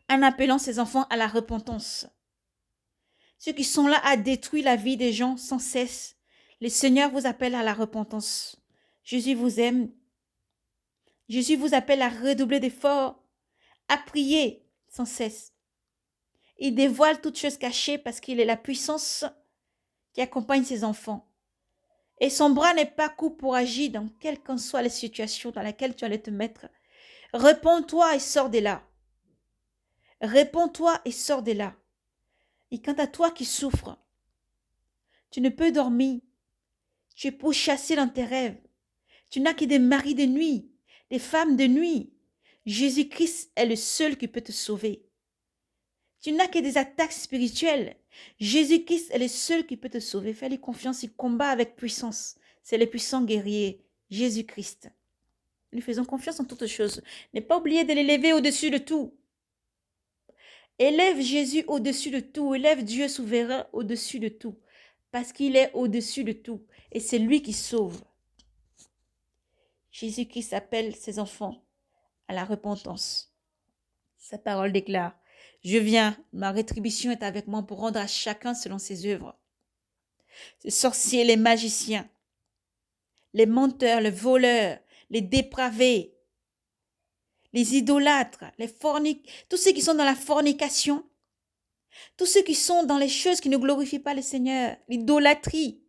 En appelant ses enfants à la repentance. Ceux qui sont là à détruire la vie des gens sans cesse, le Seigneur vous appelle à la repentance. Jésus vous aime. Jésus vous appelle à redoubler d'efforts, à prier sans cesse. Il dévoile toutes choses cachées parce qu'il est la puissance qui accompagne ses enfants. Et son bras n'est pas court pour agir dans quelle qu'en soit la situation dans laquelle tu allais te mettre. Réponds-toi et sors de là. Réponds-toi et sors de là. Et quant à toi qui souffres, tu ne peux dormir. Tu es pourchassé dans tes rêves. Tu n'as que des maris de nuit, des femmes de nuit. Jésus-Christ est le seul qui peut te sauver. Tu n'as que des attaques spirituelles. Jésus-Christ est le seul qui peut te sauver. Fais-lui confiance, il combat avec puissance. C'est le puissant guerrier, Jésus-Christ. Nous faisons confiance en toutes choses. N'aie pas oublié de l'élever au-dessus de tout. Élève Jésus au-dessus de tout. Élève Dieu souverain au-dessus de tout. Parce qu'il est au-dessus de tout. Et c'est lui qui sauve. Jésus-Christ appelle ses enfants à la repentance. Sa parole déclare, je viens, ma rétribution est avec moi pour rendre à chacun selon ses œuvres. Les sorciers, les magiciens, les menteurs, les voleurs, les dépravés, les idolâtres, tous ceux qui sont dans la fornication, tous ceux qui sont dans les choses qui ne glorifient pas le Seigneur, l'idolâtrie.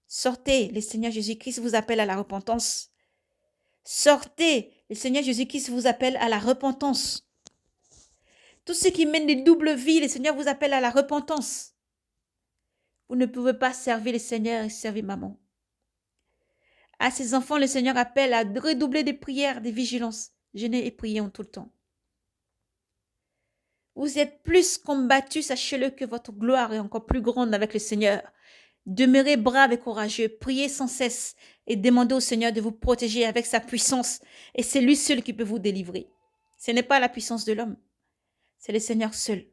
Sortez, le Seigneur Jésus-Christ vous appelle à la repentance. Sortez, le Seigneur Jésus-Christ vous appelle à la repentance. Tous ceux qui mènent des doubles vies, le Seigneur vous appelle à la repentance. Vous ne pouvez pas servir le Seigneur et servir maman. À ses enfants, le Seigneur appelle à redoubler des prières, des vigilances. Jeûnez et priez en tout le temps. Vous êtes plus combattus, sachez-le, que votre gloire est encore plus grande avec le Seigneur. Demeurez braves et courageux, priez sans cesse et demandez au Seigneur de vous protéger avec sa puissance. Et c'est lui seul qui peut vous délivrer. Ce n'est pas la puissance de l'homme, c'est le Seigneur seul.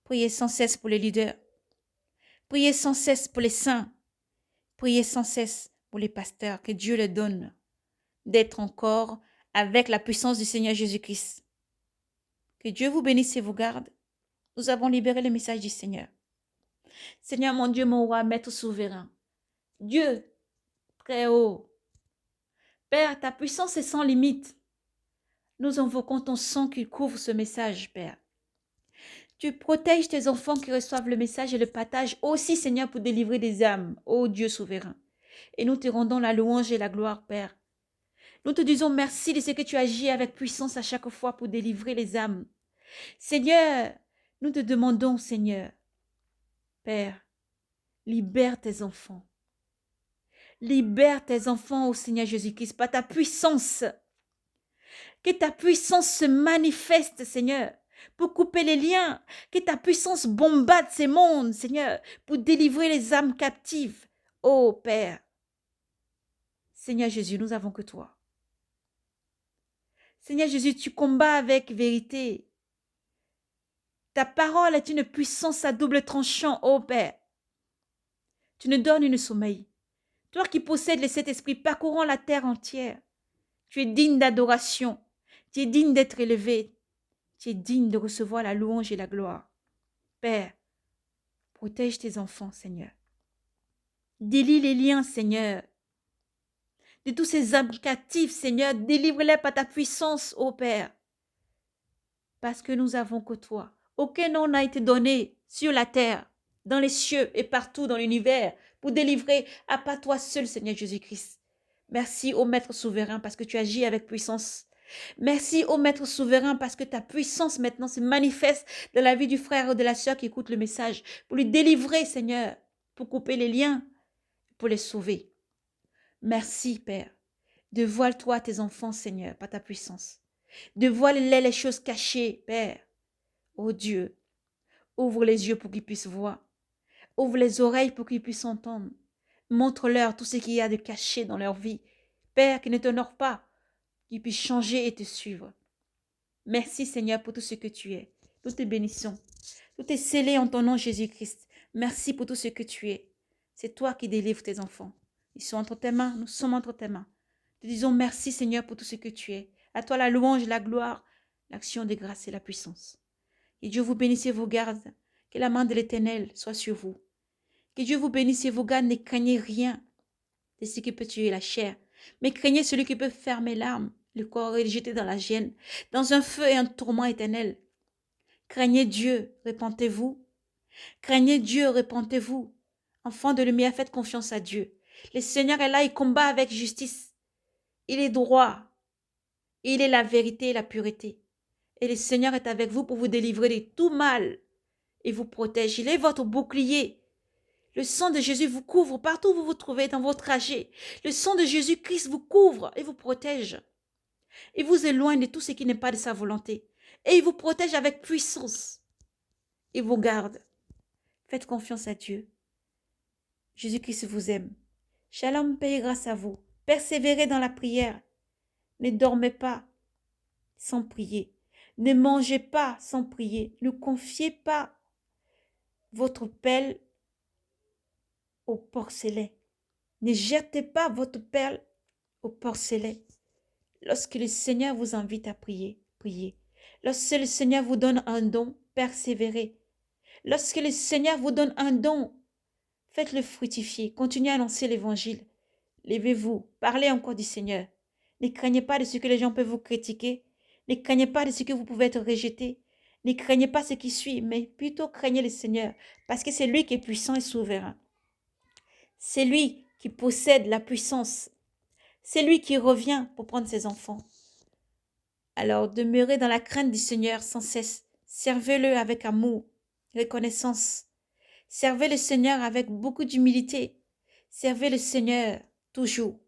Priez sans cesse pour les leaders. Priez sans cesse pour les saints. Priez sans cesse pour les pasteurs. Que Dieu leur donne d'être encore avec la puissance du Seigneur Jésus-Christ. Que Dieu vous bénisse et vous garde. Nous avons libéré le message du Seigneur. Seigneur mon Dieu, mon roi, maître souverain. Dieu, très haut. Père, ta puissance est sans limite. Nous invoquons ton sang qui couvre ce message, Père. Tu protèges tes enfants qui reçoivent le message et le partagent aussi, Seigneur, pour délivrer des âmes, ô Dieu souverain. Et nous te rendons la louange et la gloire, Père. Nous te disons merci de ce que tu agis avec puissance à chaque fois pour délivrer les âmes. Seigneur, nous te demandons, Seigneur, Père, libère tes enfants. Libère tes enfants, ô Seigneur Jésus-Christ, par ta puissance. Que ta puissance se manifeste, Seigneur, pour couper les liens. Que ta puissance bombarde ces mondes, Seigneur, pour délivrer les âmes captives. Ô Père, Seigneur Jésus, nous avons que toi. Seigneur Jésus, tu combats avec vérité. Ta parole est une puissance à double tranchant, ô Père. Tu nous donnes une sommeil. Toi qui possèdes le Saint-Esprit parcourant la terre entière. Tu es digne d'adoration. Tu es digne d'être élevé. Tu es digne de recevoir la louange et la gloire. Père, protège tes enfants, Seigneur. Délie les liens, Seigneur. De tous ces âmes captives, Seigneur, délivre-les par ta puissance, ô Père. Parce que nous avons que toi. Aucun nom n'a été donné sur la terre, dans les cieux et partout dans l'univers pour délivrer à part toi seul, Seigneur Jésus-Christ. Merci, ô Maître souverain, parce que tu agis avec puissance. Merci, ô Maître souverain, parce que ta puissance maintenant se manifeste dans la vie du frère ou de la sœur qui écoute le message, pour lui délivrer, Seigneur, pour couper les liens, pour les sauver. Merci, Père. Dévoile-toi tes enfants, Seigneur, par ta puissance. Dévoile-les les choses cachées, Père. Ô Dieu, ouvre les yeux pour qu'ils puissent voir. Ouvre les oreilles pour qu'ils puissent entendre. Montre-leur tout ce qu'il y a de caché dans leur vie. Père, qui ne t'honore pas, qu'ils puissent changer et te suivre. Merci, Seigneur, pour tout ce que tu es. Nous te bénissons. Tout est scellé en ton nom, Jésus-Christ. Merci pour tout ce que tu es. C'est toi qui délivres tes enfants. Ils sont entre tes mains, nous sommes entre tes mains. Te disons merci, Seigneur, pour tout ce que tu es. À toi la louange, la gloire, l'action des grâces et la puissance. Que Dieu vous bénisse et vous garde. Que la main de l'Éternel soit sur vous. Que Dieu vous bénisse et vous garde. Ne craignez rien de ce qui peut tuer la chair, mais craignez celui qui peut fermer l'âme, le corps et le jeter dans la gêne, dans un feu et un tourment éternel. Craignez Dieu, repentez-vous. Craignez Dieu, repentez-vous. Enfants de lumière, faites confiance à Dieu. Le Seigneur est là, il combat avec justice. Il est droit. Il est la vérité et la pureté. Et le Seigneur est avec vous pour vous délivrer de tout mal et vous protège. Il est votre bouclier. Le sang de Jésus vous couvre partout où vous vous trouvez dans votre trajet. Le sang de Jésus-Christ vous couvre et vous protège. Il vous éloigne de tout ce qui n'est pas de sa volonté. Et il vous protège avec puissance. Il vous garde. Faites confiance à Dieu. Jésus-Christ vous aime. Shalom, paix et grâce à vous. Persévérez dans la prière. Ne dormez pas sans prier. Ne mangez pas sans prier. Ne confiez pas votre pelle au porcelet. Ne jetez pas votre perle au porcelet. Lorsque le Seigneur vous invite à prier, priez. Lorsque le Seigneur vous donne un don, persévérez. Lorsque le Seigneur vous donne un don, faites-le fructifier. Continuez à annoncer l'évangile. Levez-vous, parlez encore du Seigneur. Ne craignez pas de ce que les gens peuvent vous critiquer. Ne craignez pas de ce que vous pouvez être rejeté. Ne craignez pas ce qui suit, mais plutôt craignez le Seigneur, parce que c'est lui qui est puissant et souverain. C'est lui qui possède la puissance. C'est lui qui revient pour prendre ses enfants. Alors demeurez dans la crainte du Seigneur sans cesse. Servez-le avec amour, reconnaissance. Servez le Seigneur avec beaucoup d'humilité. Servez le Seigneur toujours.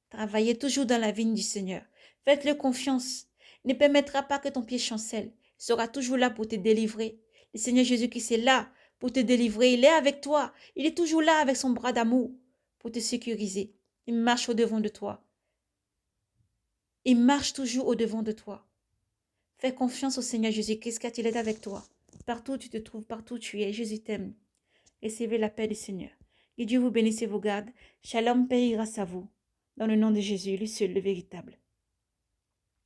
Travaillez toujours dans la vigne du Seigneur. Faites-le confiance. Il ne permettra pas que ton pied chancelle. Il sera toujours là pour te délivrer. Le Seigneur Jésus-Christ est là pour te délivrer. Il est avec toi. Il est toujours là avec son bras d'amour pour te sécuriser. Il marche au-devant de toi. Il marche toujours au-devant de toi. Fais confiance au Seigneur Jésus-Christ car il est avec toi. Partout où tu te trouves, partout où tu es, Jésus t'aime. Recevez la paix du Seigneur. Que Dieu vous bénisse et vous garde. Shalom, paix et grâce à vous. Dans le nom de Jésus, le seul, le véritable.